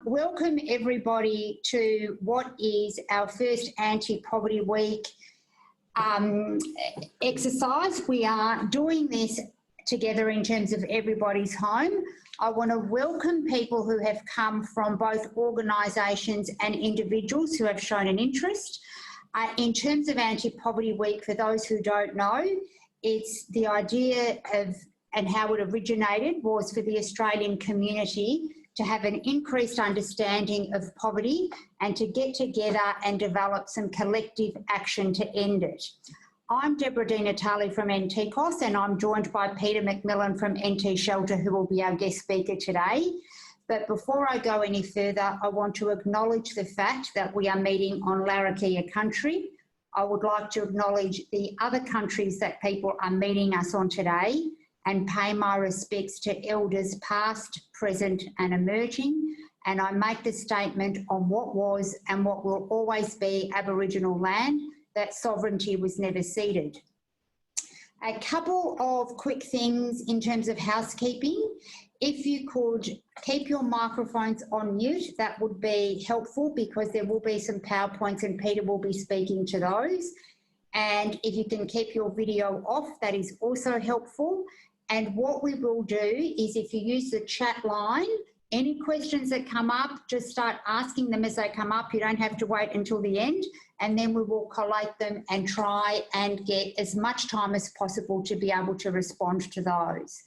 Welcome everybody to what is our first Anti-Poverty Week exercise. We are doing this together in terms of everybody's home. I want to welcome people who have come from both organisations and individuals who have shown an interest. In terms of Anti-Poverty Week, for those who don't know, it's the idea of, and how it originated, was for the Australian community to have an increased understanding of poverty and to get together and develop some collective action to end it. I'm Deborah Di Natale from NTCOSS, and I'm joined by Peter McMillan from NT Shelter, who will be our guest speaker today. But before I go any further, I want to acknowledge the fact that we are meeting on Larrakia country. I would like to acknowledge the other countries that people are meeting us on today and pay my respects to elders past, present and emerging. And I make the statement on what was and what will always be Aboriginal land, that sovereignty was never ceded. A couple of quick things in terms of housekeeping. If you could keep your microphones on mute, that would be helpful because there will be some PowerPoints and Peter will be speaking to those. And if you can keep your video off, that is also helpful. And what we will do is, if you use the chat line, any questions that come up, just start asking them as they come up. You don't have to wait until the end, and then we will collate them and try and get as much time as possible to be able to respond to those.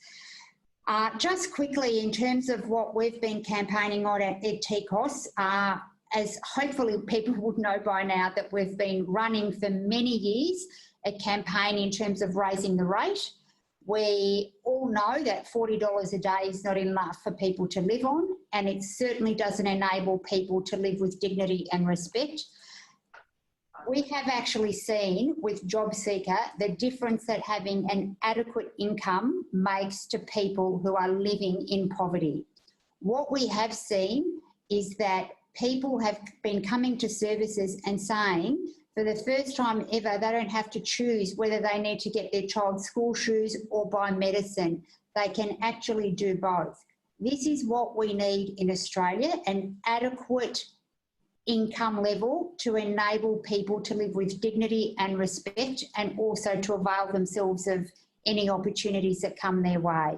Just quickly, in terms of what we've been campaigning on at NTCOSS, as hopefully people would know by now, that we've been running for many years a campaign in terms of raising the rate. We all know that $40 a day is not enough for people to live on, and it certainly doesn't enable people to live with dignity and respect. We have actually seen with JobSeeker the difference that having an adequate income makes to people who are living in poverty. What we have seen is that people have been coming to services and saying, for the first time ever, they don't have to choose whether they need to get their child school shoes or buy medicine. They can actually do both. This is what we need in Australia, an adequate income level to enable people to live with dignity and respect, and also to avail themselves of any opportunities that come their way.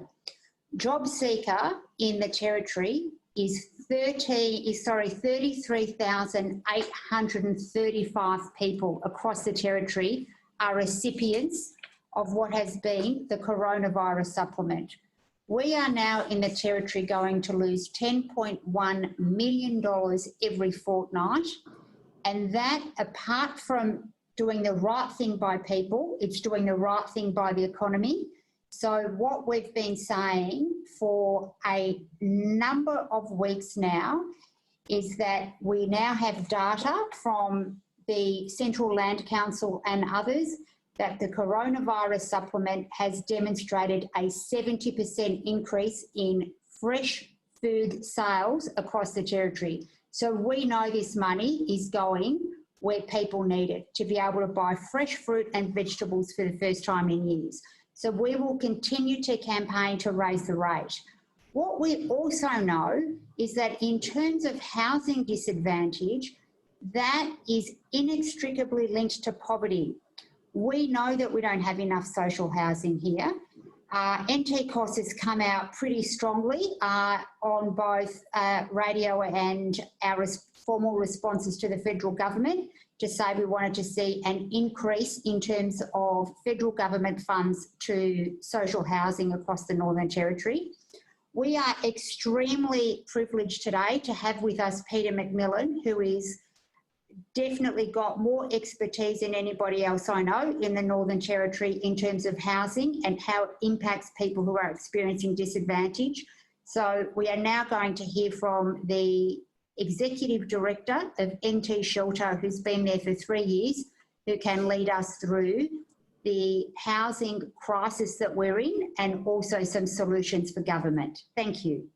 JobSeeker in the Territory is 33,835 people across the Territory are recipients of what has been the coronavirus supplement. We are now in the Territory going to lose $10.1 million every fortnight, and that, apart from doing the right thing by people, it's doing the right thing by the economy. So what we've been saying for a number of weeks now is that we now have data from the Central Land Council and others that the coronavirus supplement has demonstrated a 70% increase in fresh food sales across the Territory. So we know this money is going where people need it, to be able to buy fresh fruit and vegetables for the first time in years. So we will continue to campaign to raise the rate. What we also know is that in terms of housing disadvantage, that is inextricably linked to poverty. We know that we don't have enough social housing here. NTCOSS has come out pretty strongly on both radio and our formal responses to the federal government to say we wanted to see an increase in terms of federal government funds to social housing across the Northern Territory. We are extremely privileged today to have with us Peter McMillan, who is definitely got more expertise than anybody else I know in the Northern Territory in terms of housing and how it impacts people who are experiencing disadvantage. So we are now going to hear from the Executive Director of NT Shelter, who's been there for 3 years, who can lead us through the housing crisis that we're in and also some solutions for government. Thank you.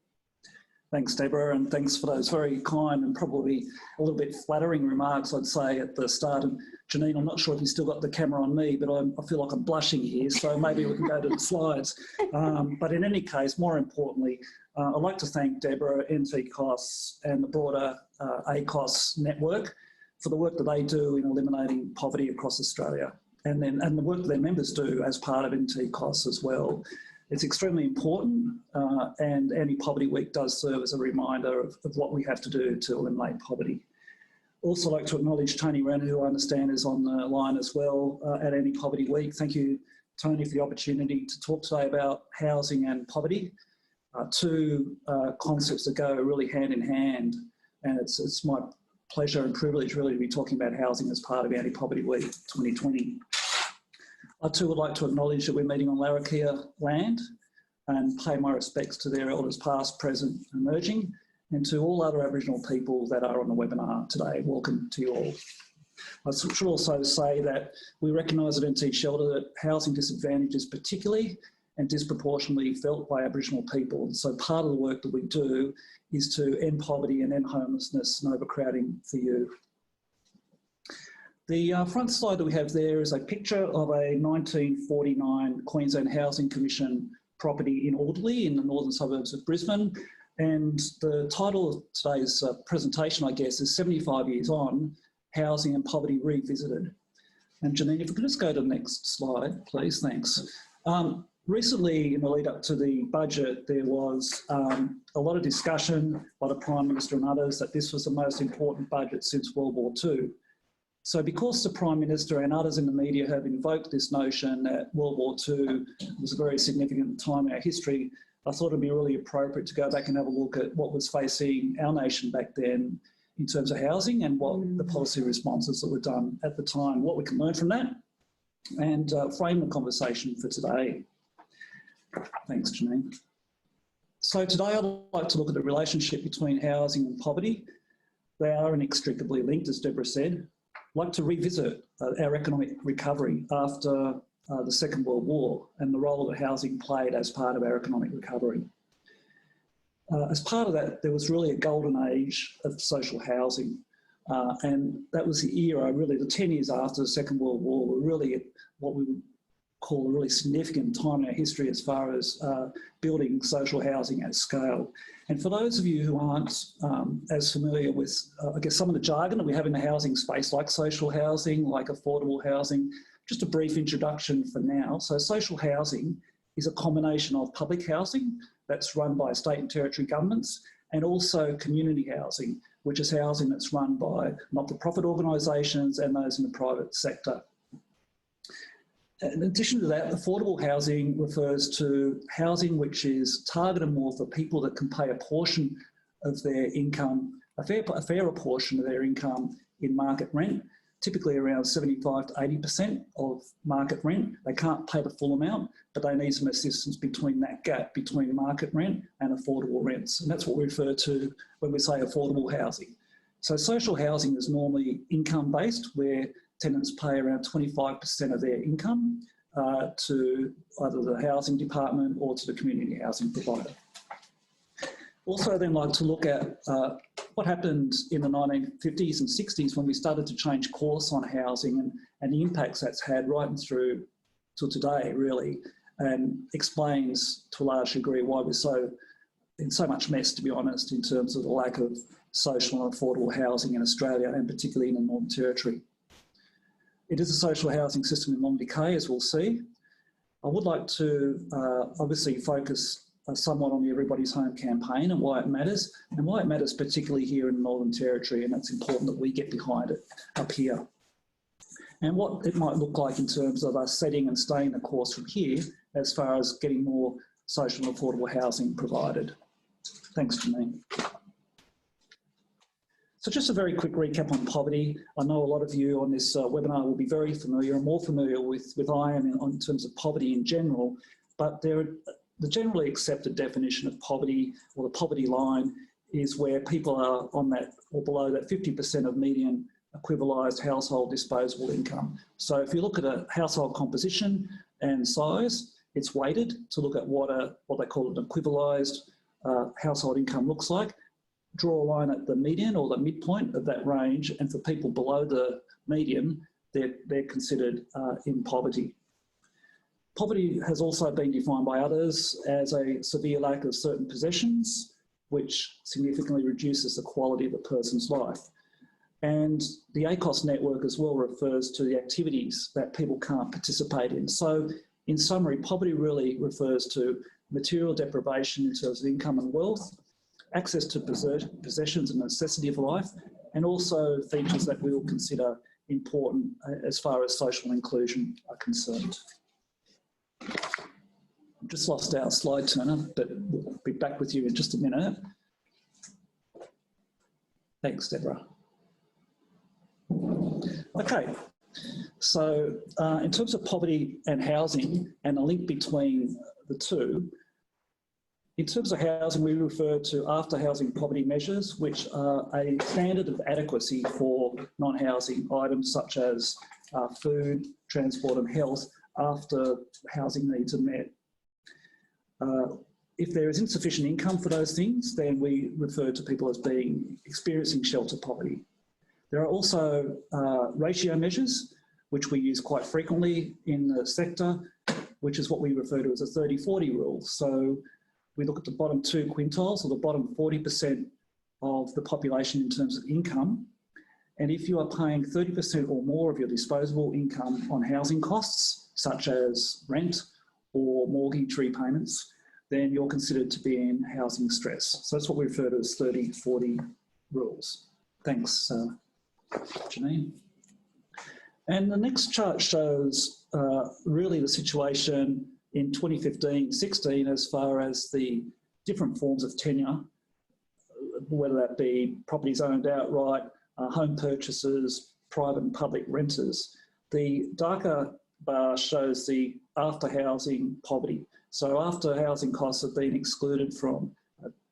Thanks, Deborah, and thanks for those very kind and probably a little bit flattering remarks, I'd say, at the start. And Janine, I'm not sure if you've still got the camera on me, but I feel like I'm blushing here, so maybe we can go to the slides. But in any case, more importantly, I'd like to thank Deborah, NTCOSS and the broader ACOSS network for the work that they do in eliminating poverty across Australia, and the work that their members do as part of NTCOSS as well. It's extremely important, and Anti-Poverty Week does serve as a reminder of what we have to do to eliminate poverty. Also like to acknowledge Tony Wren, who I understand is on the line as well at Anti-Poverty Week. Thank you, Tony, for the opportunity to talk today about housing and poverty, two concepts that go really hand in hand, and it's my pleasure and privilege really to be talking about housing as part of Anti-Poverty Week 2020. I too would like to acknowledge that we're meeting on Larrakia land and pay my respects to their elders past, present, emerging, and to all other Aboriginal people that are on the webinar today. Welcome to you all. I should also say that we recognise at NT Shelter that housing disadvantage is particularly and disproportionately felt by Aboriginal people. And so part of the work that we do is to end poverty and end homelessness and overcrowding for you. The front slide that we have there is a picture of a 1949 Queensland Housing Commission property in Alderley in the northern suburbs of Brisbane. And the title of today's presentation, I guess, is 75 Years On, Housing and Poverty Revisited. And Janine, if we could just go to the next slide, please, thanks. Recently, in the lead up to the budget, there was a lot of discussion by the Prime Minister and others that this was the most important budget since World War II. So because the Prime Minister and others in the media have invoked this notion that World War II was a very significant time in our history, I thought it'd be really appropriate to go back and have a look at what was facing our nation back then in terms of housing and what the policy responses that were done at the time, what we can learn from that, and frame the conversation for today. Thanks, Janine. So today I'd like to look at the relationship between housing and poverty. They are inextricably linked, as Deborah said. I'd like to revisit our economic recovery after the Second World War and the role that housing played as part of our economic recovery. As part of that, there was really a golden age of social housing, and that was the era, really the 10 years after the Second World War, were really what we would call a really significant time in our history as far as building social housing at scale. And for those of you who aren't as familiar with, I guess, some of the jargon that we have in the housing space, like social housing, like affordable housing, just a brief introduction for now. So social housing is a combination of public housing that's run by state and territory governments, and also community housing, which is housing that's run by not-for-profit organisations and those in the private sector. In addition to that, affordable housing refers to housing which is targeted more for people that can pay a portion of their income, a fairer portion of their income in market rent, typically around 75 to 80% of market rent. They can't pay the full amount, but they need some assistance between that gap between market rent and affordable rents. And that's what we refer to when we say affordable housing. So social housing is normally income-based, where tenants pay around 25% of their income to either the housing department or to the community housing provider. Also then like to look at what happened in the 1950s and 60s when we started to change course on housing and the impacts that's had right through till today, really, and explains to a large degree why we're in so much mess, to be honest, in terms of the lack of social and affordable housing in Australia, and particularly in the Northern Territory. It is a social housing system in long decay, as we'll see. I would like to obviously focus somewhat on the Everybody's Home campaign and why it matters, and why it matters particularly here in the Northern Territory, and it's important that we get behind it up here. And what it might look like in terms of us setting and staying the course from here as far as getting more social and affordable housing provided. Thanks, Janine. So just a very quick recap on poverty. I know a lot of you on this webinar will be very familiar and more familiar with I am in terms of poverty in general, but the generally accepted definition of poverty, or the poverty line, is where people are on that or below that 50% of median equivalised household disposable income. So if you look at a household composition and size, it's weighted to look at what they call an equivalised household income looks like, draw a line at the median or the midpoint of that range, and for people below the median, they're considered in poverty. Poverty has also been defined by others as a severe lack of certain possessions, which significantly reduces the quality of a person's life. And the NTCOSS network as well refers to the activities that people can't participate in. So in summary, poverty really refers to material deprivation in terms of income and wealth, access to possessions and necessity of life, and also features that we will consider important as far as social inclusion are concerned. I've just lost our slide turner, but we'll be back with you in just a minute. Thanks, Deborah. Okay, so in terms of poverty and housing and the link between the two, in terms of housing, we refer to after housing poverty measures, which are a standard of adequacy for non-housing items such as food, transport and health after housing needs are met. If there is insufficient income for those things, then we refer to people as experiencing shelter poverty. There are also ratio measures, which we use quite frequently in the sector, which is what we refer to as a 30-40 rule. So we look at the bottom 2 quintiles, or the bottom 40% of the population in terms of income. And if you are paying 30% or more of your disposable income on housing costs, such as rent or mortgage repayments, then you're considered to be in housing stress. So that's what we refer to as 30-40 rules. Thanks, Janine. And the next chart shows really the situation in 2015-16 as far as the different forms of tenure, whether that be properties owned outright, home purchases, private and public renters. The darker bar shows the after housing poverty. So after housing costs have been excluded from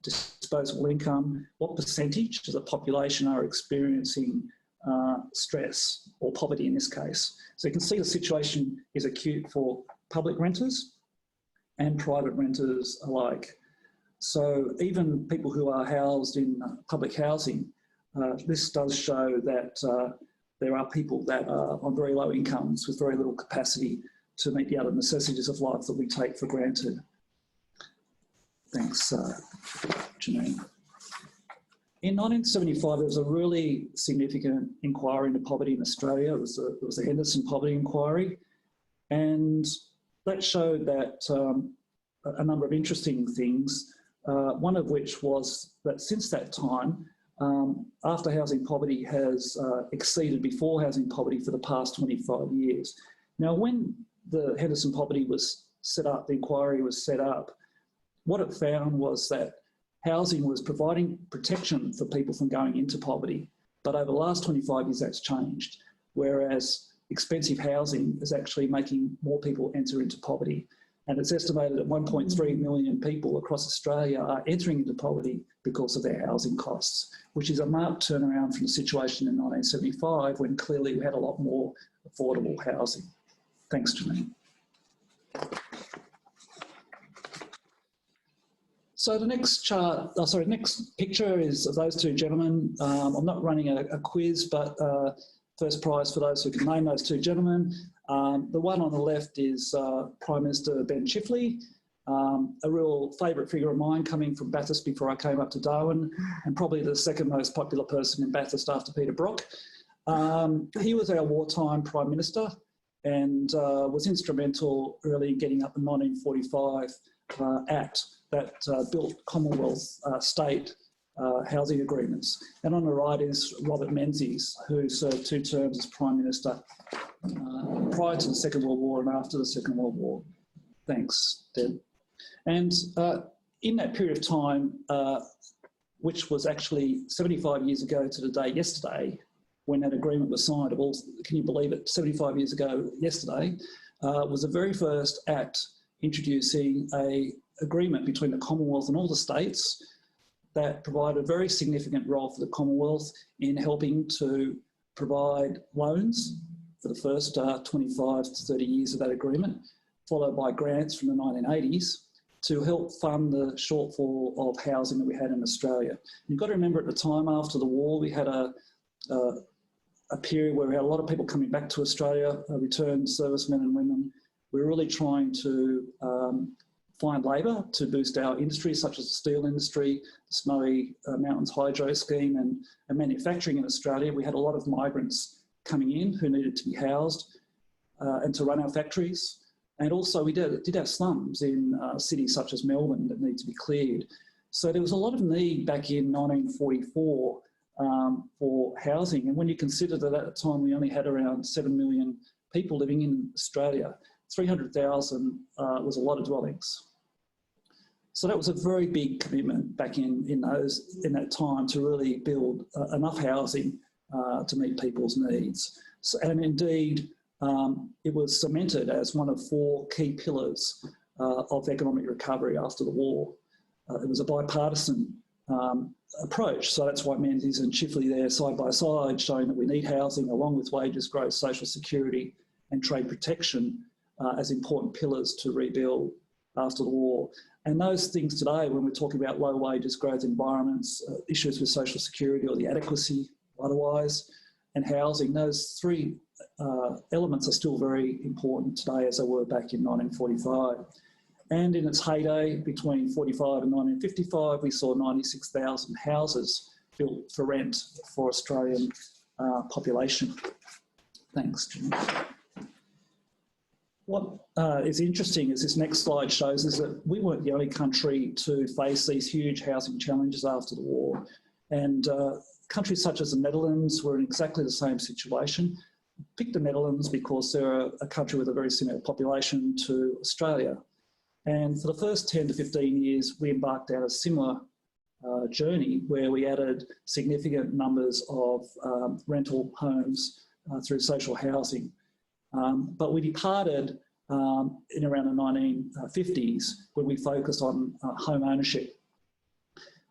disposable income, what percentage of the population are experiencing stress or poverty in this case? So you can see the situation is acute for public renters and private renters alike. So even people who are housed in public housing, this does show that there are people that are on very low incomes with very little capacity to meet the other necessities of life that we take for granted. Thanks, Janine. In 1975, there was a really significant inquiry into poverty in Australia. It was the Henderson Poverty Inquiry, and that showed that a number of interesting things, one of which was that since that time, after housing poverty has exceeded before housing poverty for the past 25 years. Now, when the Henderson Poverty was set up, the inquiry was set up, what it found was that housing was providing protection for people from going into poverty. But over the last 25 years, that's changed, whereas expensive housing is actually making more people enter into poverty. And it's estimated that 1.3 million people across Australia are entering into poverty because of their housing costs, which is a marked turnaround from the situation in 1975 when clearly we had a lot more affordable housing. Thanks, Janine. So the next chart, next picture is of those two gentlemen. I'm not running a quiz, but first prize for those who can name those two gentlemen. The one on the left is Prime Minister Ben Chifley, a real favourite figure of mine coming from Bathurst before I came up to Darwin, and probably the second most popular person in Bathurst after Peter Brock. He was our wartime Prime Minister and was instrumental really in getting up the 1945 Act that built Commonwealth state housing agreements. And on the right is Robert Menzies, who served 2 terms as Prime Minister prior to the Second World War and after the Second World War. Thanks, Deb. And in that period of time, which was actually 75 years ago to the day yesterday, when that agreement was signed, can you believe it, 75 years ago yesterday, was the very first act introducing an agreement between the Commonwealth and all the states that provided a very significant role for the Commonwealth in helping to provide loans for the first 25 to 30 years of that agreement, followed by grants from the 1980s to help fund the shortfall of housing that we had in Australia. You've got to remember at the time after the war, we had a period where we had a lot of people coming back to Australia, returned servicemen and women. We were really trying to find labour to boost our industries, such as the steel industry, the Snowy Mountains Hydro Scheme and manufacturing in Australia. We had a lot of migrants coming in who needed to be housed and to run our factories. And also we did have slums in cities such as Melbourne that need to be cleared. So there was a lot of need back in 1944 for housing. And when you consider that at the time we only had around 7 million people living in Australia, 300,000 was a lot of dwellings. So that was a very big commitment back in that time to really build enough housing to meet people's needs. So, and indeed, it was cemented as one of 4 key pillars of economic recovery after the war. It was a bipartisan approach, so that's why Menzies and Chifley there side by side, showing that we need housing along with wages growth, social security and trade protection as important pillars to rebuild after the war. And those things today, when we're talking about low wages growth environments, issues with social security or the adequacy otherwise, and housing, those 3 elements are still very important today as they were back in 1945. And in its heyday, between 45 and 1955, we saw 96,000 houses built for rent for Australian population. Thanks, Jim. What is interesting, as this next slide shows, is that we weren't the only country to face these huge housing challenges after the war. And countries such as the Netherlands were in exactly the same situation. Picked the Netherlands because they're a country with a very similar population to Australia. And for the first 10 to 15 years, we embarked on a similar journey where we added significant numbers of rental homes through social housing. But we departed in around the 1950s when we focused on home ownership.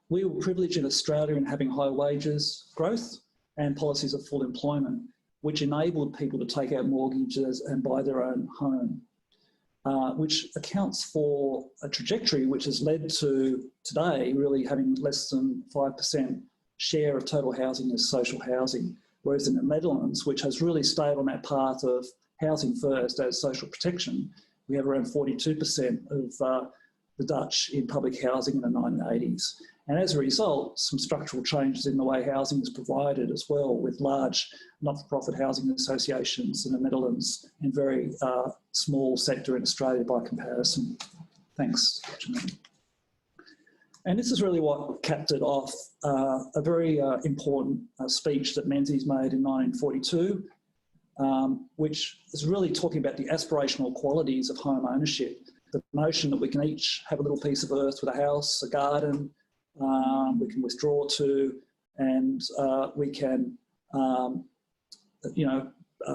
We were privileged in Australia in having high wages growth and policies of full employment, which enabled people to take out mortgages and buy their own home, which accounts for a trajectory which has led to today really having less than 5% share of total housing as social housing, whereas in the Netherlands, which has really stayed on that path of housing first as social protection, we have around 42% of the Dutch in public housing in the 1980s. And as a result, some structural changes in the way housing is provided as well, with large not-for-profit housing associations in the Netherlands and very small sector in Australia by comparison. Thanks, Janine. And this is really what capped it off, a very important speech that Menzies made in 1942, which is really talking about the aspirational qualities of home ownership, the notion that we can each have a little piece of earth with a house, a garden, we can withdraw to, and we can,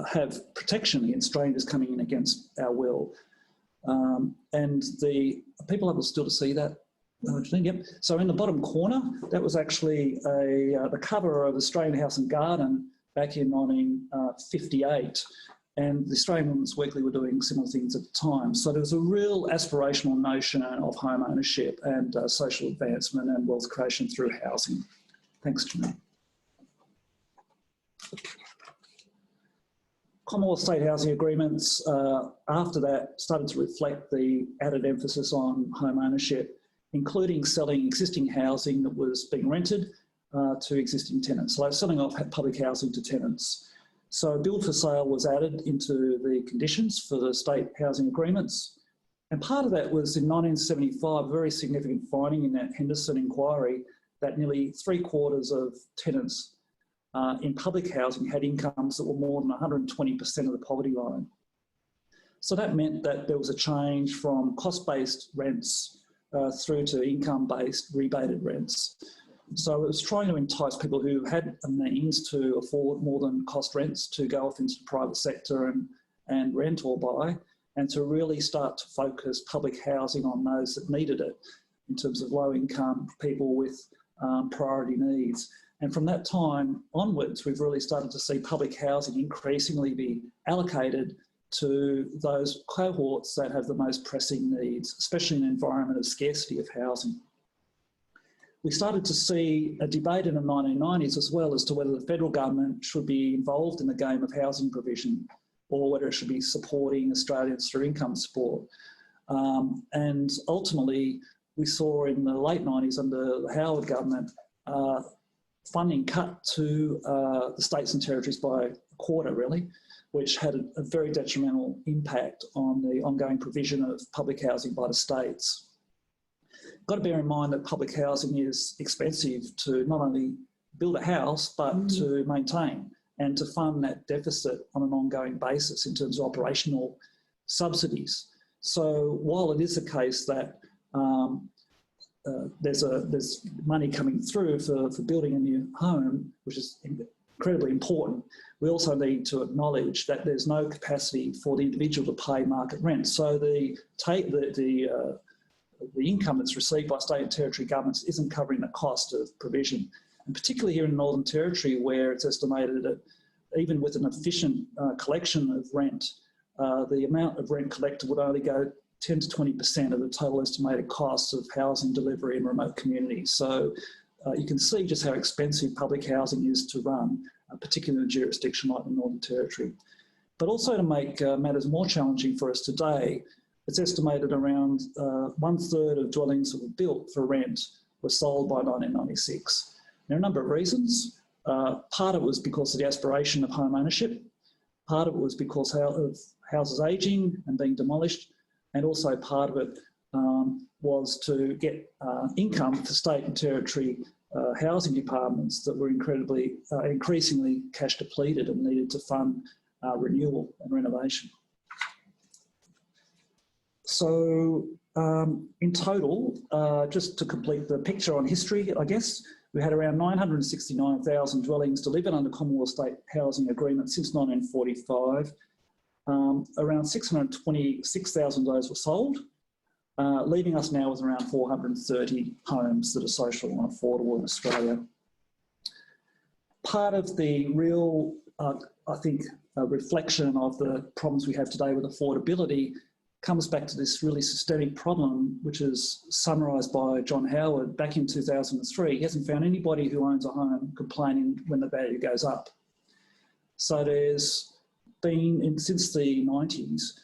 have protection against strangers coming in against our will. And the people able still to see that? Yep. So in the bottom corner, that was actually the cover of Australian House and Garden back in 1958. And the Australian Women's Weekly were doing similar things at the time. So there was a real aspirational notion of home ownership and social advancement and wealth creation through housing. Thanks, Janine. Commonwealth state housing agreements, after that, started to reflect the added emphasis on home ownership, including selling existing housing that was being rented to existing tenants. So selling off public housing to tenants. So build for sale was added into the conditions for the state housing agreements. And part of that was in 1975, a very significant finding in that Henderson inquiry that nearly 3/4 of tenants in public housing had incomes that were more than 120% of the poverty line. So that meant that there was a change from cost-based rents through to income-based rebated rents. So it was trying to entice people who had a means to afford more than cost rents to go off into the private sector and rent or buy, and to really start to focus public housing on those that needed it in terms of low income people with priority needs. And from that time onwards, we've really started to see public housing increasingly be allocated to those cohorts that have the most pressing needs, especially in an environment of scarcity of housing. We started to see a debate in the 1990s as well as to whether the federal government should be involved in the game of housing provision or whether it should be supporting Australians through income support. And ultimately, we saw in the late 90s under the Howard government, funding cut to the states and territories by a quarter, really, which had a very detrimental impact on the ongoing provision of public housing by the states. Got to bear in mind that public housing is expensive to not only build a house, but to maintain and to fund that deficit on an ongoing basis in terms of operational subsidies. So while it is the case that there's money coming through for building a new home, which is incredibly important, we also need to acknowledge that there's no capacity for the individual to pay market rent. So the income that's received by state and territory governments isn't covering the cost of provision. And particularly here in the Northern Territory, where it's estimated that even with an efficient collection of rent, the amount of rent collected would only go 10 to 20% of the total estimated costs of housing delivery in remote communities. So you can see just how expensive public housing is to run, particularly in a jurisdiction like the Northern Territory. But also to make matters more challenging for us today, it's estimated around 1/3 of dwellings that were built for rent were sold by 1996. There are a number of reasons. Part of it was because of the aspiration of home ownership. Part of it was because of houses ageing and being demolished. And also part of it was to get income for state and territory housing departments that were increasingly cash depleted and needed to fund renewal and renovation. So in total, just to complete the picture on history, I guess, we had around 969,000 dwellings delivered under Commonwealth State Housing Agreement since 1945. Around 626,000 of those were sold, leaving us now with around 430 homes that are social and affordable in Australia. Part of the real, I think, reflection of the problems we have today with affordability comes back to this really systemic problem, which is summarised by John Howard back in 2003. He hasn't found anybody who owns a home complaining when the value goes up. So there's been, since the 90s,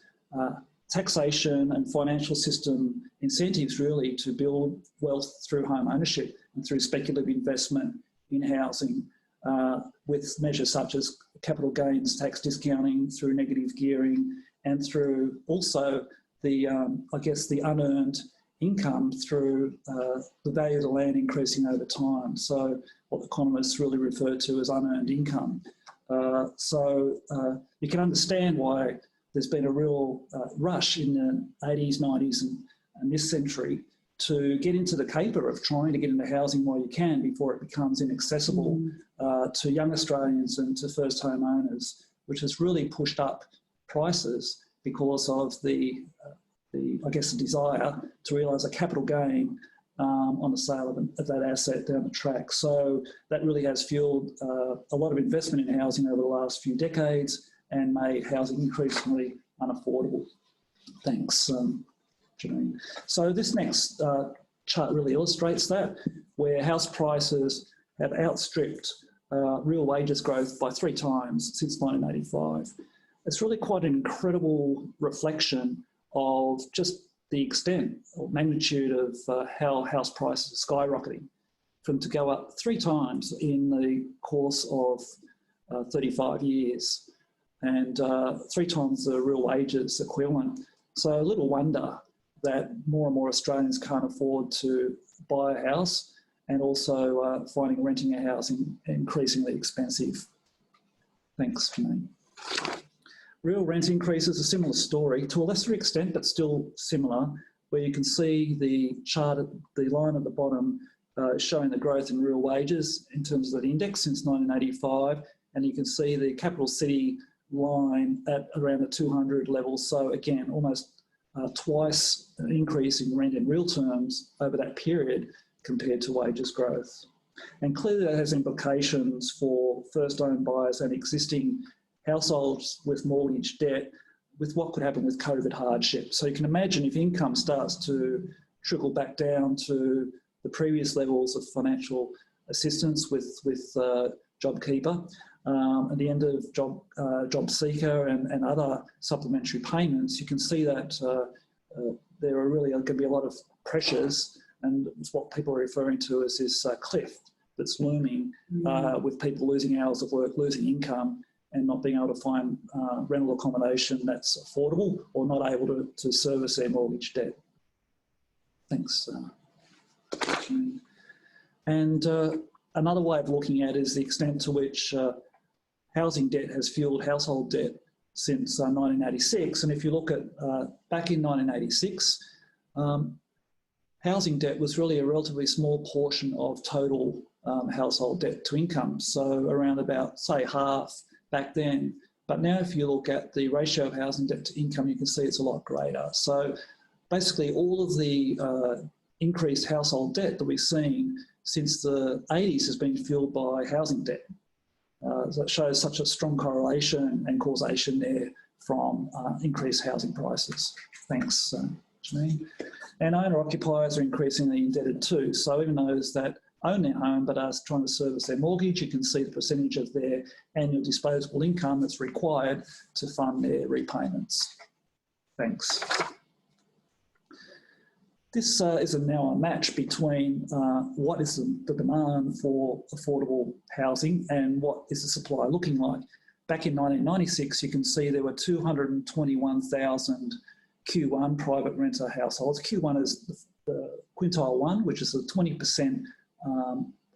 taxation and financial system incentives really to build wealth through home ownership and through speculative investment in housing, with measures such as capital gains tax discounting, through negative gearing, and through also the, I guess, the unearned income through the value of the land increasing over time. So what economists really refer to as unearned income. So you can understand why there's been a real rush in the 80s, 90s and this century to get into the caper of trying to get into housing while you can before it becomes inaccessible to young Australians and to first home owners, which has really pushed up prices because of the I guess, the desire to realise a capital gain on the sale of that asset down the track. So that really has fuelled a lot of investment in housing over the last few decades and made housing increasingly unaffordable. Thanks, Janine. So this next chart really illustrates that, where house prices have outstripped real wages growth by 3 times since 1985. It's really quite an incredible reflection of just the extent or magnitude of how house prices are skyrocketing, from to go up 3 times in the course of 35 years, and 3 times the real wages equivalent. So little wonder that more and more Australians can't afford to buy a house, and also finding renting a house increasingly expensive. Thanks, Janine. Real rent increases, a similar story, to a lesser extent, but still similar, where you can see the chart, the line at the bottom, showing the growth in real wages in terms of the index since 1985, and you can see the capital city line at around the 200 level. So again, almost twice an increase in rent in real terms over that period compared to wages growth. And clearly that has implications for first home buyers and existing households with mortgage debt with what could happen with COVID hardship. So you can imagine if income starts to trickle back down to the previous levels of financial assistance with JobKeeper, at the end of Job Seeker and other supplementary payments, you can see that there are really going to be a lot of pressures, and it's what people are referring to as this cliff that's looming, with people losing hours of work, losing income, and not being able to find rental accommodation that's affordable or not able to service their mortgage debt. Thanks. And another way of looking at it is the extent to which housing debt has fueled household debt since 1986. And if you look at back in 1986, housing debt was really a relatively small portion of total household debt to income. So around about, say, half back then. But now if you look at the ratio of housing debt to income, you can see it's a lot greater. So basically all of the increased household debt that we've seen since the 80s has been fueled by housing debt. So it shows such a strong correlation and causation there from increased housing prices. Thanks, Janine. And owner-occupiers are increasingly indebted too. So even those that own their home but are trying to service their mortgage, you can see the percentage of their annual disposable income that's required to fund their repayments. Thanks. This is now a match between what is the demand for affordable housing and what is the supply looking like. Back in 1996, you can see there were 221,000 Q1 private renter households. Q1 is the quintile 1, which is the 20%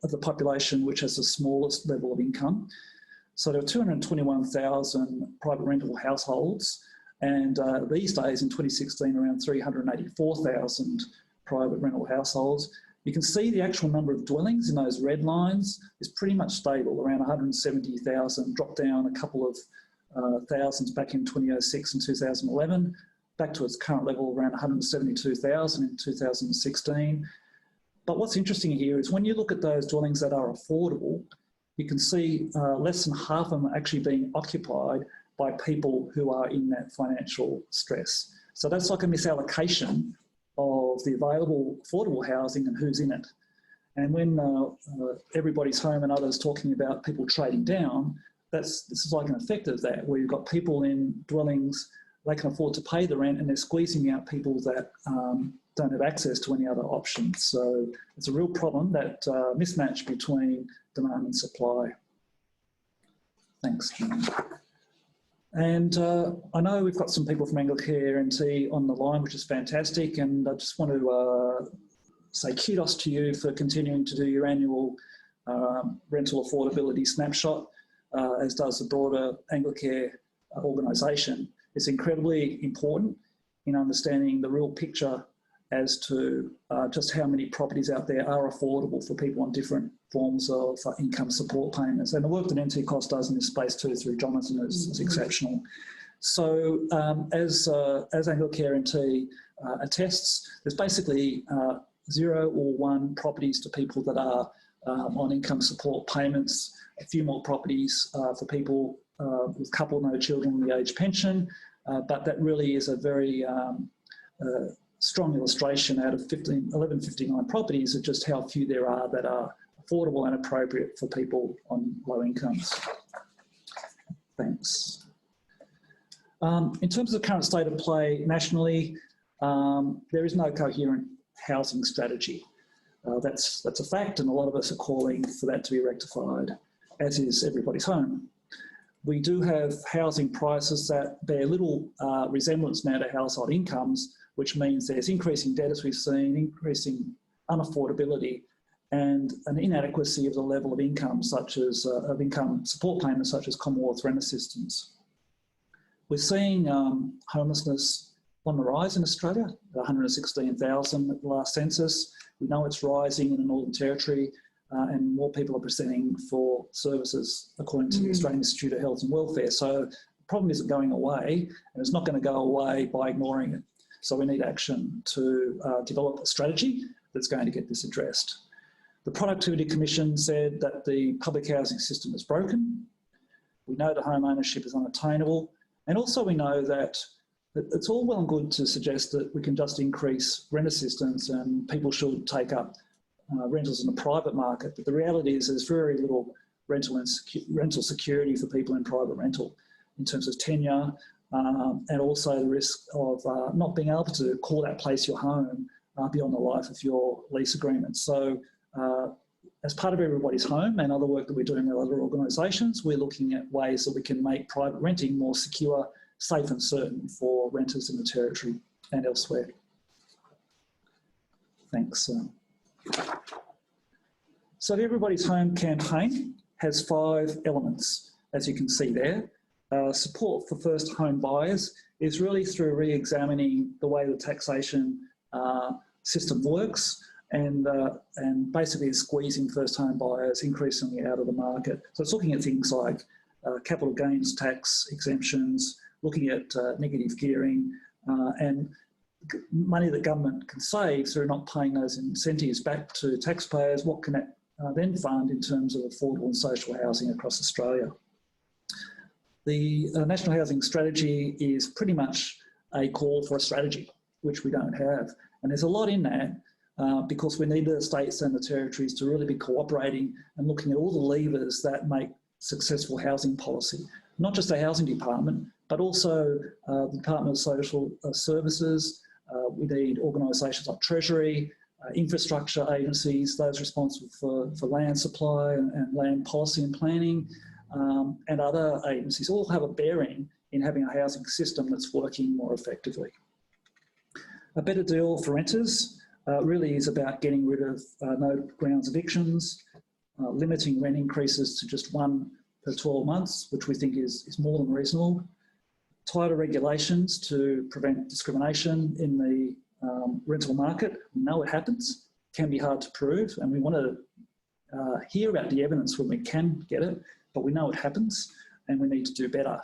of the population which has the smallest level of income. So there are 221,000 private rental households, and these days in 2016 around 384,000 private rental households. You can see the actual number of dwellings in those red lines is pretty much stable, around 170,000, dropped down a couple of thousands back in 2006 and 2011, back to its current level around 172,000 in 2016. But what's interesting here is when you look at those dwellings that are affordable, you can see less than half of them are actually being occupied by people who are in that financial stress. So that's like a misallocation of the available affordable housing and who's in it. And when Everybody's Home and others talking about people trading down, this is like an effect of that, where you've got people in dwellings, they can afford to pay the rent and they're squeezing out people that don't have access to any other options. So it's a real problem, that mismatch between demand and supply. Thanks, Jim. And I know we've got some people from Anglicare NT on the line, which is fantastic, and I just want to say kudos to you for continuing to do your annual rental affordability snapshot, as does the broader Anglicare organisation. It's incredibly important in understanding the real picture as to just how many properties out there are affordable for people on different forms of income support payments. And the work that NTCOSS does in this space too through Jonathan is exceptional. So as Anglicare NT attests, there's basically 0 or 1 properties to people that are on income support payments, a few more properties for people with couple, no children, the age pension, but that really is a very strong illustration out of 1159 properties of just how few there are that are affordable and appropriate for people on low incomes. Thanks. In terms of the current state of play nationally, there is no coherent housing strategy. That's a fact, and a lot of us are calling for that to be rectified, as is Everybody's Home. We do have housing prices that bear little resemblance now to household incomes, which means there's increasing debt, as we've seen, increasing unaffordability, and an inadequacy of the level of income, such as of income support payments, such as Commonwealth rent assistance. We're seeing homelessness on the rise in Australia, 116,000 at the last census. We know it's rising in the Northern Territory, and more people are presenting for services according to the Australian Institute of Health and Welfare. So the problem isn't going away, and it's not going to go away by ignoring it. So we need action to develop a strategy that's going to get this addressed. The Productivity Commission said that the public housing system is broken. We know that home ownership is unattainable, And also we know that it's all well and good to suggest that we can just increase rent assistance and people should take up rentals in the private market, but the reality is there's very little rental security for people in private rental in terms of tenure, and also the risk of not being able to call that place your home beyond the life of your lease agreement. So as part of Everybody's Home and other work that we're doing with other organisations, we're looking at ways that we can make private renting more secure, safe and certain for renters in the Territory and elsewhere. Thanks. So the Everybody's Home campaign has 5 elements, as you can see there. Support for first home buyers is really through re-examining the way the taxation system works and basically squeezing first home buyers increasingly out of the market. So it's looking at things like capital gains tax exemptions, looking at negative gearing and money that government can save through not paying those incentives back to taxpayers. What can that then fund in terms of affordable and social housing across Australia? The National Housing Strategy is pretty much a call for a strategy, which we don't have. And there's a lot in that because we need the states and the territories to really be cooperating and looking at all the levers that make successful housing policy. Not just the Housing Department, but also the Department of Social Services. We need organisations like Treasury, infrastructure agencies, those responsible for land supply and land policy and planning, and other agencies all have a bearing in having a housing system that's working more effectively. A better deal for renters really is about getting rid of no grounds evictions, limiting rent increases to just 1 per 12 months, which we think is more than reasonable. Tighter regulations to prevent discrimination in the rental market. We know it happens, can be hard to prove, and we want to hear about the evidence when we can get it, but we know it happens and we need to do better.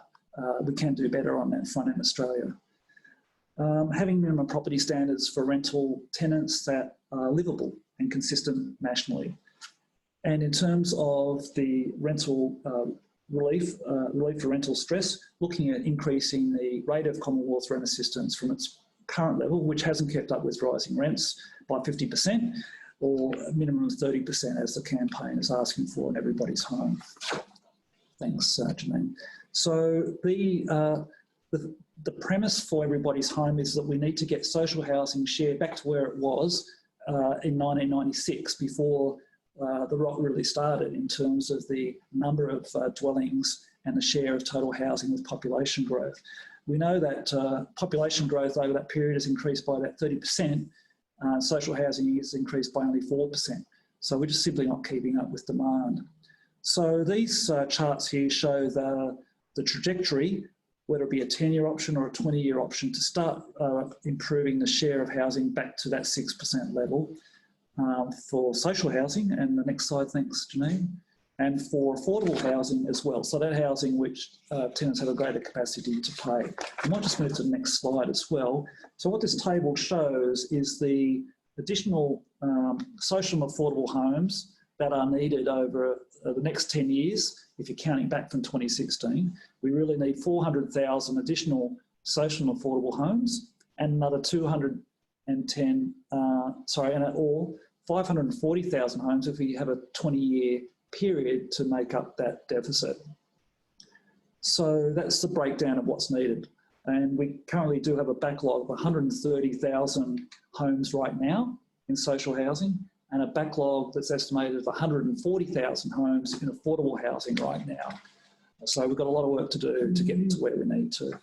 We can do better on that front in Australia. Having minimum property standards for rental tenants that are livable and consistent nationally. And in terms of the rental relief for rental stress, looking at increasing the rate of Commonwealth rent assistance from its current level, which hasn't kept up with rising rents, by 50%, or a minimum of 30% as the campaign is asking for in Everybody's Home. Thanks, Janine. So the premise for Everybody's Home is that we need to get social housing share back to where it was in 1996, before the rot really started in terms of the number of dwellings and the share of total housing with population growth. We know that population growth over that period has increased by about 30%. Social housing has increased by only 4%. So we're just simply not keeping up with demand. So these charts here show the trajectory, whether it be a 10-year option or a 20-year option, to start improving the share of housing back to that 6% level for social housing. And the next slide, thanks, Janine. And for affordable housing as well. So that housing which tenants have a greater capacity to pay. I might just move to the next slide as well. So what this table shows is the additional social and affordable homes that are needed over the next 10 years. If you're counting back from 2016, we really need 400,000 additional social and affordable homes, and another 540,000 homes if we have a 20-year period to make up that deficit. So that's the breakdown of what's needed. And we currently do have a backlog of 130,000 homes right now in social housing, and a backlog that's estimated of 140,000 homes in affordable housing right now. So we've got a lot of work to do to get to where we need to.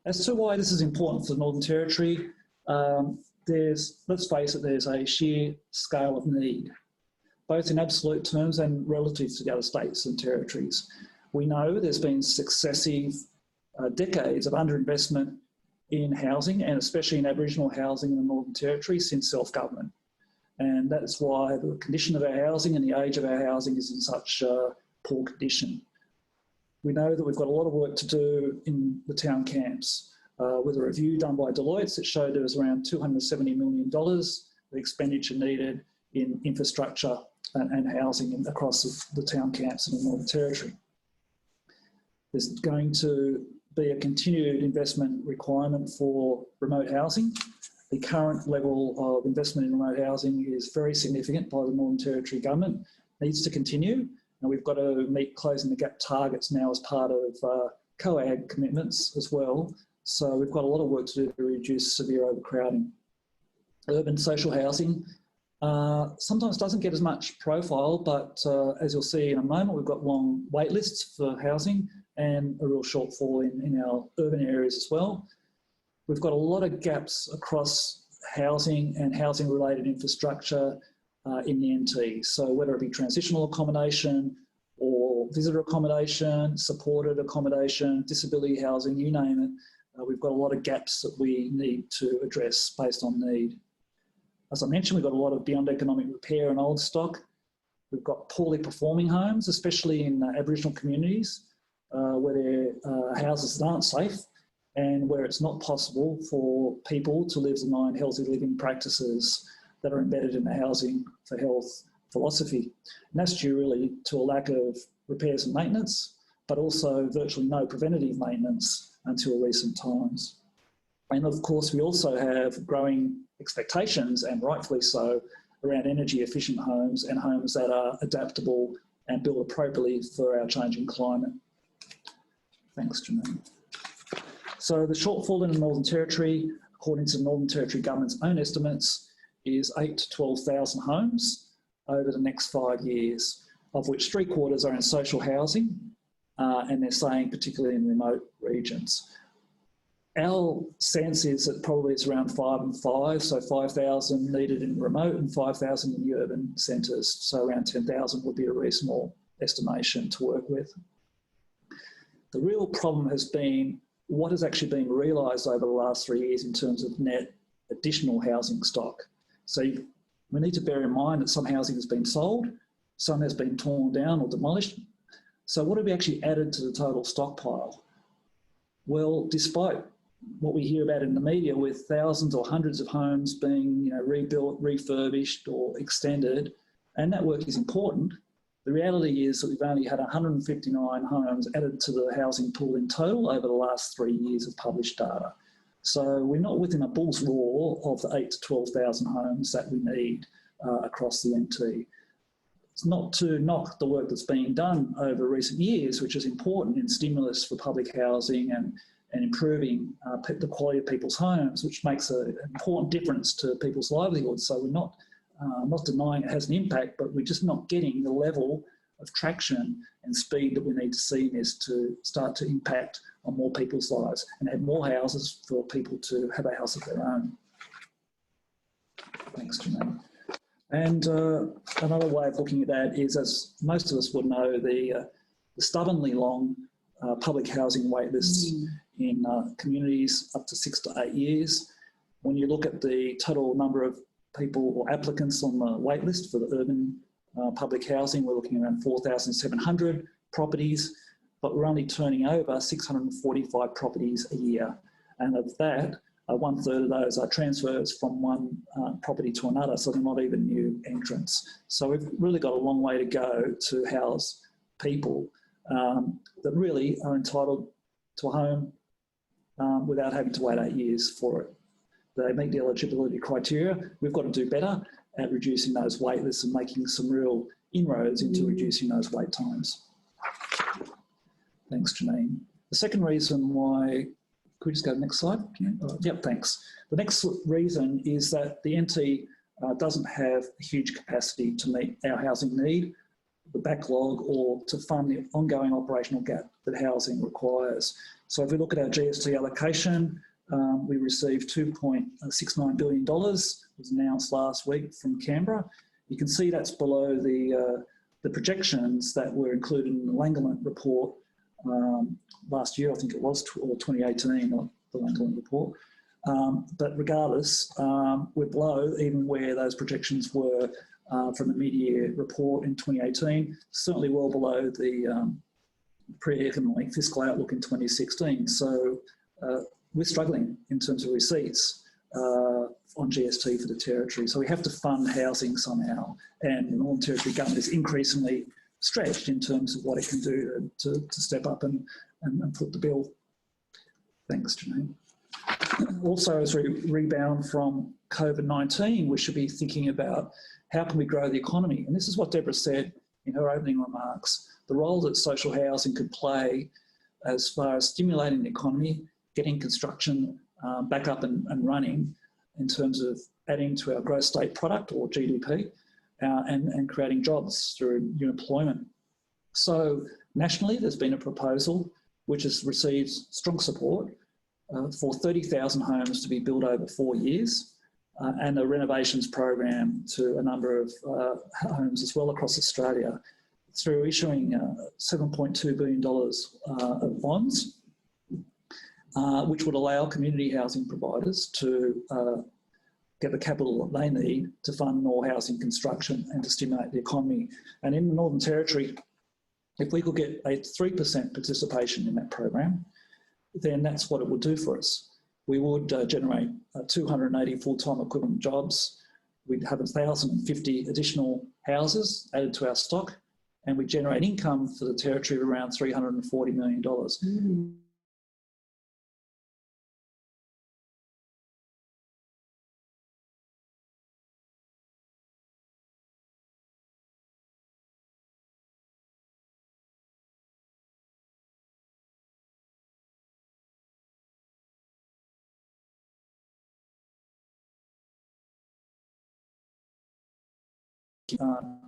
As to why this is important for the Northern Territory, let's face it, there's a sheer scale of need, both in absolute terms and relative to the other states and territories. We know there's been successive decades of underinvestment in housing, and especially in Aboriginal housing in the Northern Territory since self-government. And that's why the condition of our housing and the age of our housing is in such poor condition. We know that we've got a lot of work to do in the town camps. With a review done by Deloitte that showed there was around $270 million the expenditure needed in infrastructure and housing across the town camps in the Northern Territory. There's going to be a continued investment requirement for remote housing. The current level of investment in remote housing is very significant by the Northern Territory Government, needs to continue, and we've got to meet closing the gap targets now as part of COAG commitments as well. So we've got a lot of work to do to reduce severe overcrowding. Urban social housing sometimes doesn't get as much profile, but as you'll see in a moment, we've got long wait lists for housing and a real shortfall in our urban areas as well. We've got a lot of gaps across housing and housing-related infrastructure in the NT. So whether it be transitional accommodation or visitor accommodation, supported accommodation, disability housing, you name it, we've got a lot of gaps that we need to address based on need. As I mentioned, we've got a lot of beyond economic repair and old stock. We've got poorly performing homes, especially in Aboriginal communities, where their houses aren't safe and where it's not possible for people to live the 9 healthy living practices that are embedded in the housing for health philosophy. And that's due really to a lack of repairs and maintenance, but also virtually no preventative maintenance until recent times. And of course, we also have growing expectations, and rightfully so, around energy efficient homes and homes that are adaptable and built appropriately for our changing climate. Thanks, Janine. So the shortfall in the Northern Territory, according to the Northern Territory Government's own estimates, is 8,000 to 12,000 homes over the next 5 years, of which 3/4 are in social housing, and they're saying particularly in remote regions. Our sense is that probably it's around 5 and 5, so 5,000 needed in remote and 5,000 in the urban centres, so around 10,000 would be a reasonable estimation to work with. The real problem has been what has actually been realised over the last 3 years in terms of net additional housing stock. So we need to bear in mind that some housing has been sold, some has been torn down or demolished. So what have we actually added to the total stockpile? Well, despite what we hear about in the media with thousands or hundreds of homes being rebuilt, refurbished or extended, and that work is important, the reality is that we've only had 159 homes added to the housing pool in total over the last 3 years of published data. So we're not within a bull's roar of the 8,000 to 12,000 homes that we need across the NT. It's not to knock the work that's been done over recent years, which is important in stimulus for public housing and improving the quality of people's homes, which makes an important difference to people's livelihoods. So we're not denying it has an impact, but we're just not getting the level of traction and speed that we need to see in this to start to impact on more people's lives and add more houses for people to have a house of their own. Thanks, Janine. And another way of looking at that is, as most of us would know, the stubbornly long public housing wait lists in communities up to 6 to 8 years. When you look at the total number of people or applicants on the wait list for the urban public housing, we're looking around 4,700 properties, but we're only turning over 645 properties a year. And of that, 1/3 of those are transfers from one property to another, so they're not even new entrants. So we've really got a long way to go to house people that really are entitled to a home without having to wait 8 years for it. They meet the eligibility criteria. We've got to do better at reducing those wait lists and making some real inroads into reducing those wait times. Thanks, Janine. The second reason why, could we just go to the next slide? Yep, thanks. The next reason is that the NT doesn't have a huge capacity to meet our housing need, the backlog, or to fund the ongoing operational gap that housing requires. So if we look at our GST allocation, we received $2.69 billion, was announced last week from Canberra. You can see that's below the projections that were included in the Langland report last year, I think it was, or 2018, the Langland report. But regardless, we're below even where those projections were from the mid-year report in 2018, certainly well below the pre-economic fiscal outlook in 2016. So we're struggling in terms of receipts on GST for the Territory. So we have to fund housing somehow, and the Northern Territory Government is increasingly stretched in terms of what it can do to step up and foot the bill. Thanks, Janine. Also, as we rebound from COVID-19, we should be thinking about how can we grow the economy? And this is what Deborah said in her opening remarks, the role that social housing could play as far as stimulating the economy, getting construction back up and running in terms of adding to our gross state product or GDP and creating jobs through new employment. So nationally, there's been a proposal which has received strong support for 30,000 homes to be built over 4 years and a renovations program to a number of homes as well across Australia through issuing $7.2 billion of bonds, which would allow community housing providers to get the capital that they need to fund more housing construction and to stimulate the economy. And in the Northern Territory, if we could get a 3% participation in that program, then that's what it would do for us. We would generate 280 full-time equivalent jobs. We'd have 1,050 additional houses added to our stock, and we generate income for the Territory of around $340 million. Mm.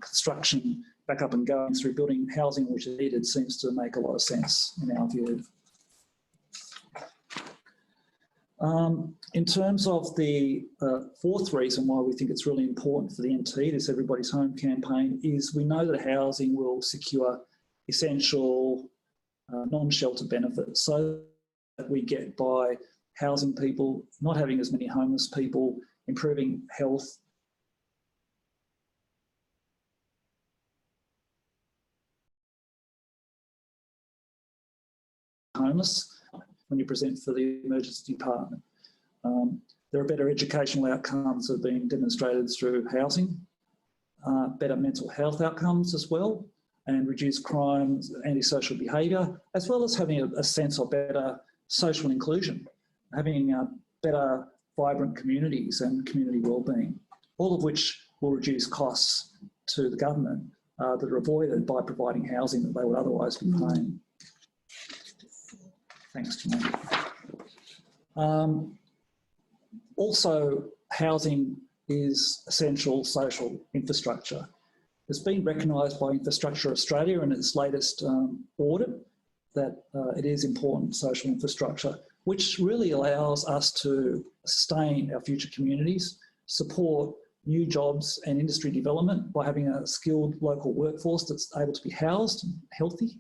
Construction back up and going through building housing which is needed seems to make a lot of sense in our view. In terms of the fourth reason why we think it's really important for the NT, this Everybody's Home campaign, is we know that housing will secure essential non-shelter benefits so that we get by housing people, not having as many homeless people, improving health, homeless when you present for the emergency department. There are better educational outcomes that have been demonstrated through housing, better mental health outcomes as well, and reduced crime, antisocial behaviour, as well as having a sense of better social inclusion, having better vibrant communities and community wellbeing, all of which will reduce costs to the government that are avoided by providing housing that they would otherwise be paying. Thanks, Janine. Also, housing is essential social infrastructure. It's been recognised by Infrastructure Australia in its latest audit that it is important social infrastructure, which really allows us to sustain our future communities, support new jobs and industry development by having a skilled local workforce that's able to be housed and healthy,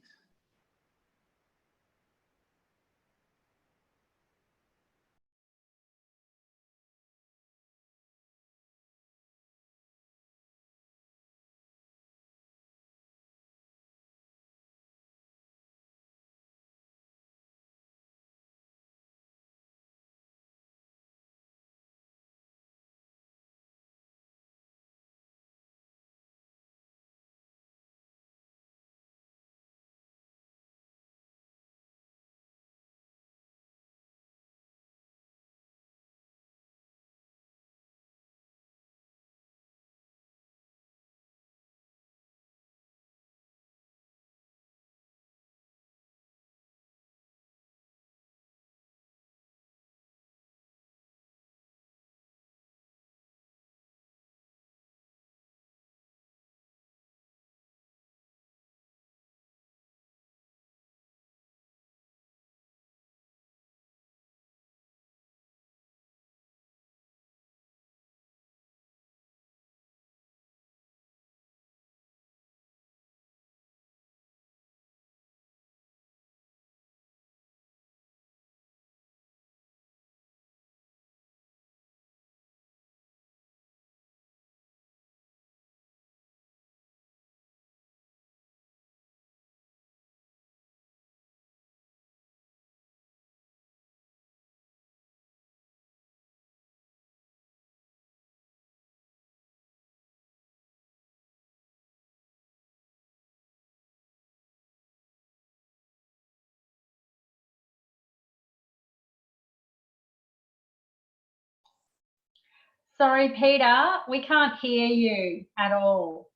Sorry, Peter, we can't hear you at all.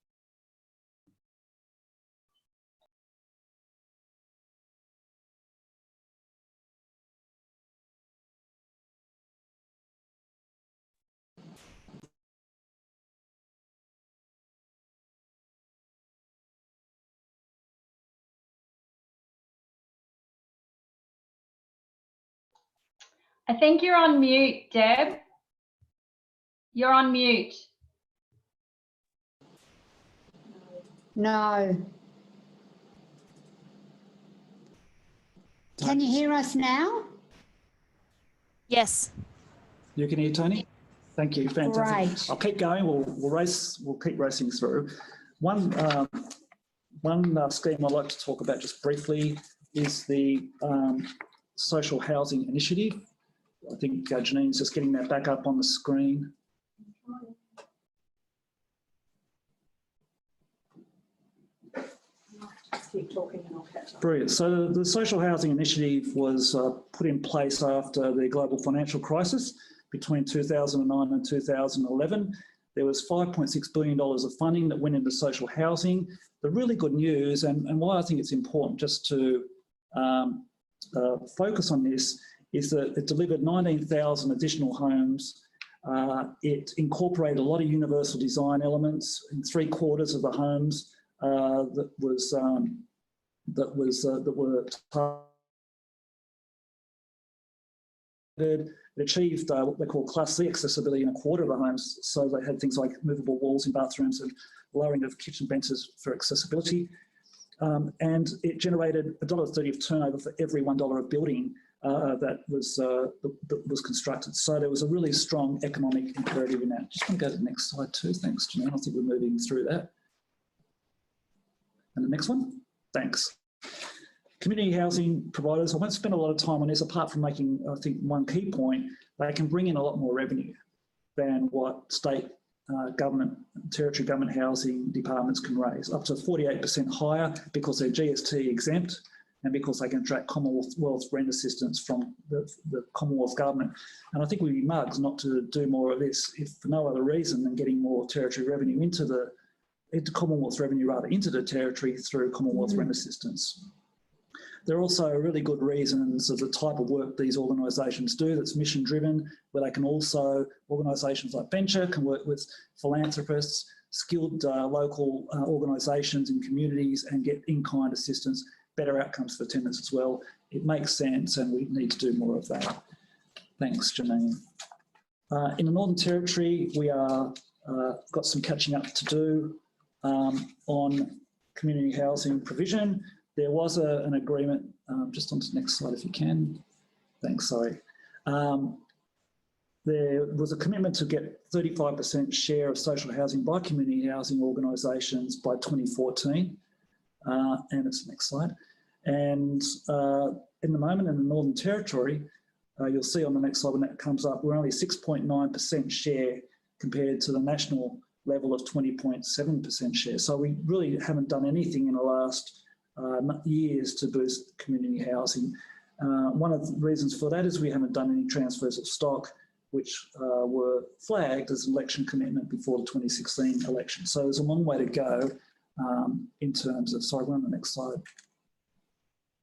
I think you're on mute, Deb. You're on mute. No. Can you hear us now? Yes. You can hear Tony? Thank you, fantastic. Great. I'll keep going, we'll keep racing through. One scheme I'd like to talk about just briefly is the Social Housing Initiative. I think Janine's just getting that back up on the screen. Keep talking and I'll catch up. Brilliant. So the Social Housing Initiative was put in place after the global financial crisis between 2009 and 2011. There was $5.6 billion of funding that went into social housing. The really good news, and why I think it's important just to focus on this, is that it delivered 19,000 additional homes. It incorporated a lot of universal design elements in 3/4 of the homes that were targeted. It achieved what they call Class C accessibility in 1/4 of the homes. So they had things like movable walls in bathrooms and lowering of kitchen benches for accessibility. And it generated $1.30 of turnover for every $1 of building that was constructed. So there was a really strong economic imperative in that. Just want to go to the next slide too. Thanks, Janine. I think we're moving through that. And the next one. Thanks. Community housing providers, I won't spend a lot of time on this, apart from making, I think, one key point. They can bring in a lot more revenue than what state government, territory government housing departments can raise, up to 48% higher because they're GST exempt and because they can attract Commonwealth rent assistance from the Commonwealth government. And I think we'd be mugs not to do more of this, if for no other reason than getting more territory revenue into Commonwealth revenue rather, into the territory through Commonwealth rent assistance. There are also really good reasons of the type of work these organisations do that's mission driven, where they can also, organisations like Venture can work with philanthropists, skilled local organisations and communities and get in-kind assistance, better outcomes for tenants as well. It makes sense and we need to do more of that. Thanks, Janine. In the Northern Territory, we are got some catching up to do on community housing provision. There was an agreement, just on to the next slide if you can. Thanks, sorry. There was a commitment to get 35% share of social housing by community housing organisations by 2014. And it's the next slide. And in the moment in the Northern Territory, you'll see on the next slide when that comes up, we're only 6.9% share compared to the national level of 20.7% share. So we really haven't done anything in the last years to boost community housing. One of the reasons for that is we haven't done any transfers of stock, which were flagged as an election commitment before the 2016 election. So there's a long way to go in terms of, sorry, we're on the next slide.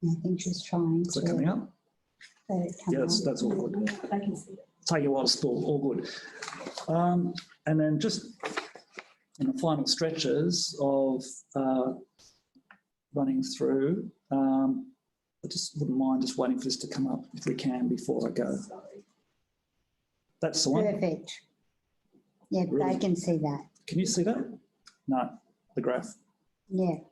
I think she's trying Is that coming up? Yeah, that's all good. I can see it. Take a while to stall, all good. And then just in the final stretches of running through, I just wouldn't mind just waiting for this to come up if we can before I go. That's the one. Perfect. Yeah, Really? they can see that. Can you see that? No, the graph. Yeah.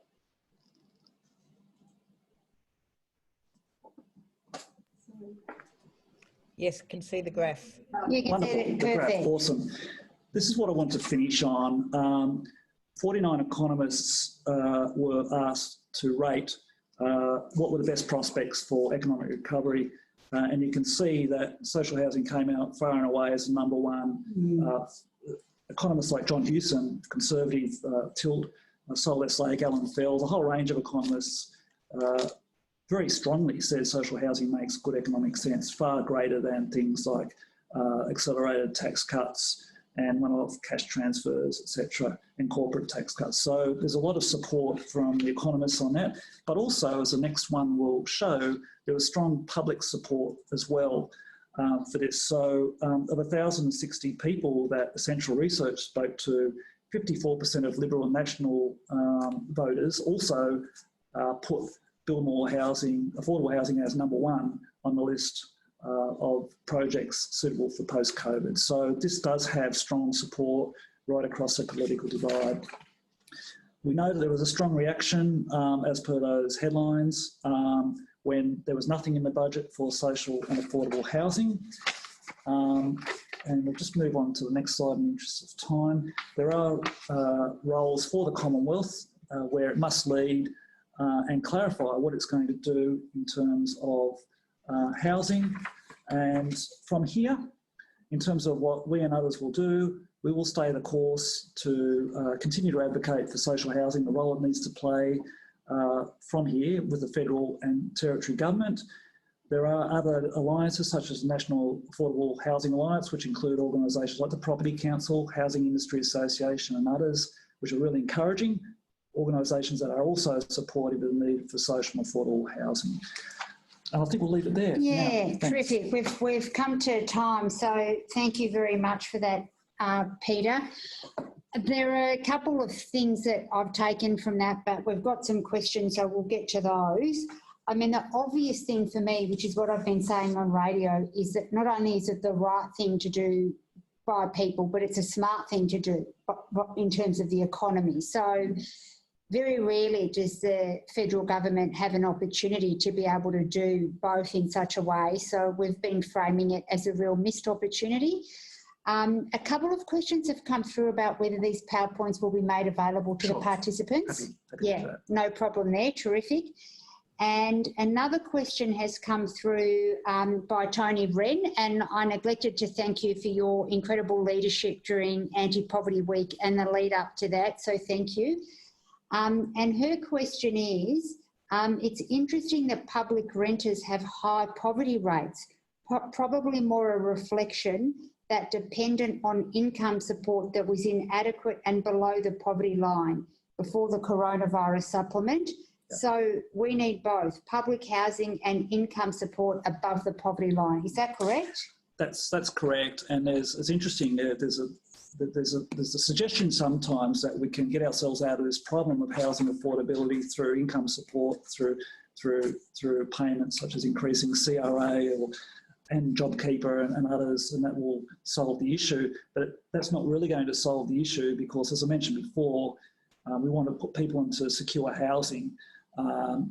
Yes, can see the graph. You can Wonderful, see it. the graph, Perfect. awesome. This is what I want to finish on. 49 economists were asked to rate what were the best prospects for economic recovery. And you can see that social housing came out far and away as the number one. Economists like John Hewson, Conservative, Tilt, Sol Leslake, Alan Feld, a whole range of economists very strongly said social housing makes good economic sense, far greater than things like accelerated tax cuts, and one-off cash transfers, etc., and corporate tax cuts. So there's a lot of support from the economists on that, but also, as the next one will show, there was strong public support as well for this. So of 1,060 people that Essential Research spoke to, 54% of Liberal and National voters also put build more housing, affordable housing as number one on the list of projects suitable for post-COVID. So this does have strong support right across the political divide. We know that there was a strong reaction as per those headlines when there was nothing in the budget for social and affordable housing. And we'll just move on to the next slide in the interest of time. There are roles for the Commonwealth where it must lead and clarify what it's going to do in terms of housing. And from here, in terms of what we and others will do, we will stay the course to continue to advocate for social housing, the role it needs to play from here with the federal and territory government. There are other alliances such as the National Affordable Housing Alliance, which include organisations like the Property Council, Housing Industry Association and others, which are really encouraging, organisations that are also supportive of the need for social and affordable housing. And I think we'll leave it there. Yeah, terrific. We've come to time, so thank you very much for that, Peter. There are a couple of things that I've taken from that, but we've got some questions, so we'll get to those. I mean, the obvious thing for me, which is what I've been saying on radio, is that not only is it the right thing to do by people, but it's a smart thing to do in terms of the economy. So very rarely does the federal government have an opportunity to be able to do both in such a way. So we've been framing it as a real missed opportunity. A couple of questions have come through about whether these PowerPoints will be made available to the participants. Yeah, no problem there. Terrific. And another question has come through by Tony Wren, and I neglected to thank you for your incredible leadership during Anti-Poverty Week and the lead up to that, so thank you. And her question is, it's interesting that public renters have high poverty rates, probably more a reflection that dependent on income support that was inadequate and below the poverty line before the coronavirus supplement. So we need both public housing and income support above the poverty line. Is that correct? That's correct. And it's interesting. There's a suggestion sometimes that we can get ourselves out of this problem of housing affordability through income support, through payments such as increasing CRA and JobKeeper and others, and that will solve the issue. But that's not really going to solve the issue because, as I mentioned before, we want to put people into secure housing.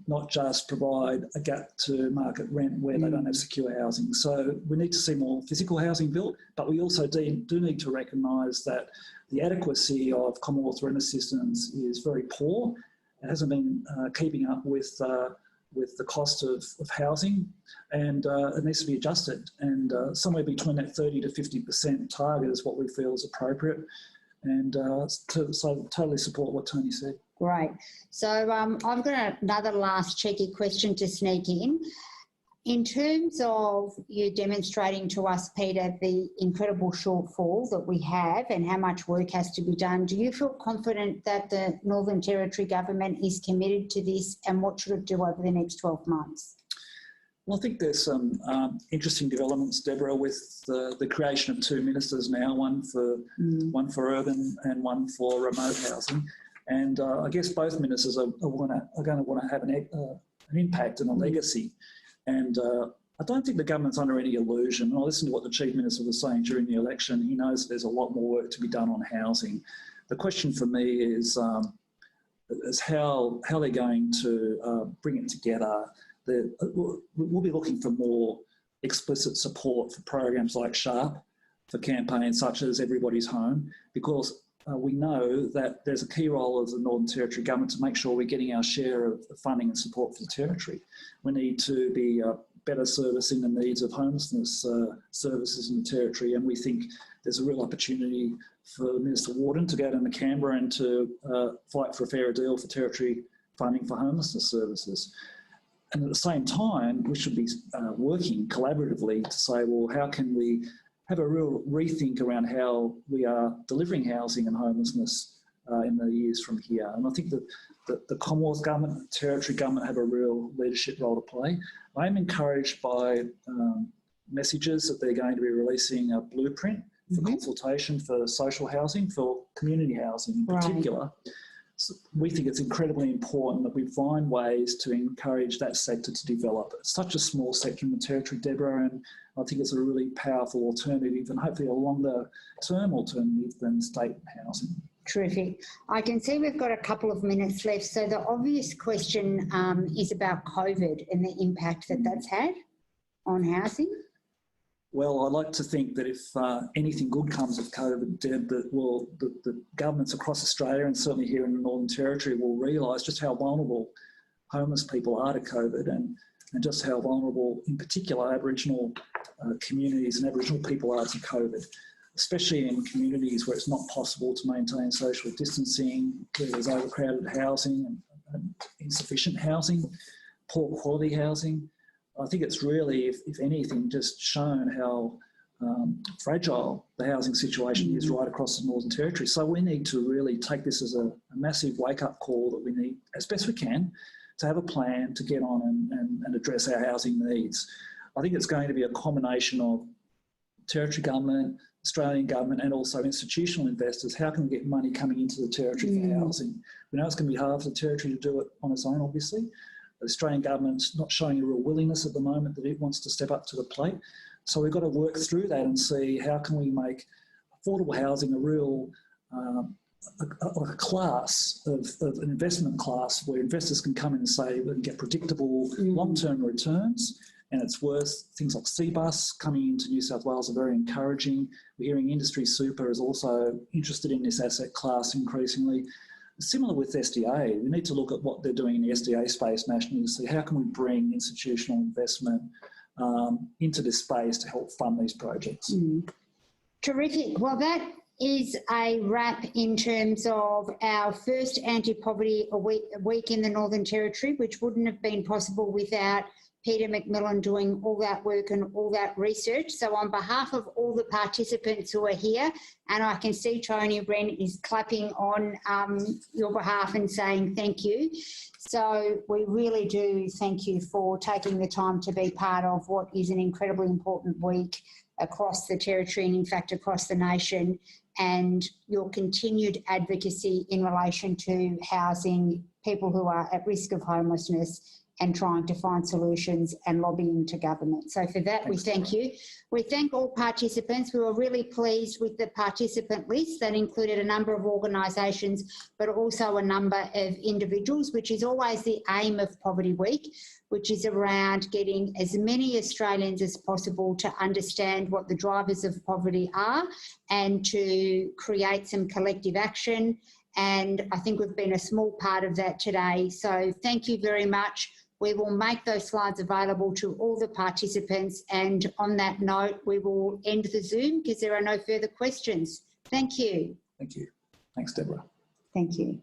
Not just provide a gap to market rent where they don't have secure housing. So we need to see more physical housing built, but we also do need to recognise that the adequacy of Commonwealth rent assistance is very poor. It hasn't been keeping up with the cost of housing, and it needs to be adjusted. And somewhere between that 30 to 50% target is what we feel is appropriate. And so totally support what Tony said. Great. So I've got another last cheeky question to sneak in. In terms of you demonstrating to us, Peter, the incredible shortfall that we have and how much work has to be done, do you feel confident that the Northern Territory Government is committed to this, and what should it do over the next 12 months? Well, I think there's some interesting developments, Deborah, with the creation of two ministers now, one for urban and one for remote housing. And I guess both ministers are going to want to have an impact and a legacy. And I don't think the government's under any illusion. I listened to what the Chief Minister was saying during the election. He knows there's a lot more work to be done on housing. The question for me is how they're going to bring it together. We'll be looking for more explicit support for programs like SHARP, for campaigns such as Everybody's Home, because we know that there's a key role of the Northern Territory Government to make sure we're getting our share of funding and support for the Territory. We need to be better servicing the needs of homelessness services in the Territory, and we think there's a real opportunity for Minister Warden to go down to Canberra and to fight for a fairer deal for Territory funding for homelessness services. And at the same time, we should be working collaboratively to say, well, how can we have a real rethink around how we are delivering housing and homelessness in the years from here. And I think that the Commonwealth government, Territory government have a real leadership role to play. I am encouraged by messages that they're going to be releasing a blueprint for consultation for social housing, for community housing in particular. So we think it's incredibly important that we find ways to encourage that sector to develop. It's such a small sector in the Territory, Deborah, and I think it's a really powerful alternative and hopefully a longer term alternative than state housing. Terrific. I can see we've got a couple of minutes left. So the obvious question is about COVID and the impact that that's had on housing. Well, I'd like to think that if anything good comes of COVID, Deb, that the governments across Australia and certainly here in the Northern Territory will realise just how vulnerable homeless people are to COVID and just how vulnerable, in particular, Aboriginal communities and Aboriginal people are to COVID, especially in communities where it's not possible to maintain social distancing, where there's overcrowded housing and insufficient housing, poor quality housing. I think it's really, if anything, just shown how fragile the housing situation is right across the Northern Territory. So we need to really take this as a massive wake-up call that we need, as best we can, to have a plan to get on and address our housing needs. I think it's going to be a combination of Territory government, Australian government and also institutional investors. How can we get money coming into the Territory for housing? We know it's going to be hard for the Territory to do it on its own, obviously. The Australian government's not showing a real willingness at the moment that it wants to step up to the plate. So we've got to work through that and see how can we make affordable housing a real a class of an investment class where investors can come in and say we can get predictable long-term returns, and it's worth things like CBUS coming into New South Wales are very encouraging. We're hearing Industry Super is also interested in this asset class increasingly. Similar with SDA, we need to look at what they're doing in the SDA space nationally to see how can we bring institutional investment into this space to help fund these projects. Terrific. Well, that is a wrap in terms of our first anti-poverty week in the Northern Territory, which wouldn't have been possible without Peter McMillan doing all that work and all that research. So on behalf of all the participants who are here, and I can see Tony Wren is clapping on your behalf and saying thank you. So we really do thank you for taking the time to be part of what is an incredibly important week across the Territory and in fact across the nation, and your continued advocacy in relation to housing people who are at risk of homelessness and trying to find solutions and lobbying to government. So for that, we thank you. We thank all participants. We were really pleased with the participant list that included a number of organisations, but also a number of individuals, which is always the aim of Poverty Week, which is around getting as many Australians as possible to understand what the drivers of poverty are and to create some collective action. And I think we've been a small part of that today. So thank you very much. We will make those slides available to all the participants. And on that note, we will end the Zoom because there are no further questions. Thank you. Thank you. Thanks, Deborah. Thank you.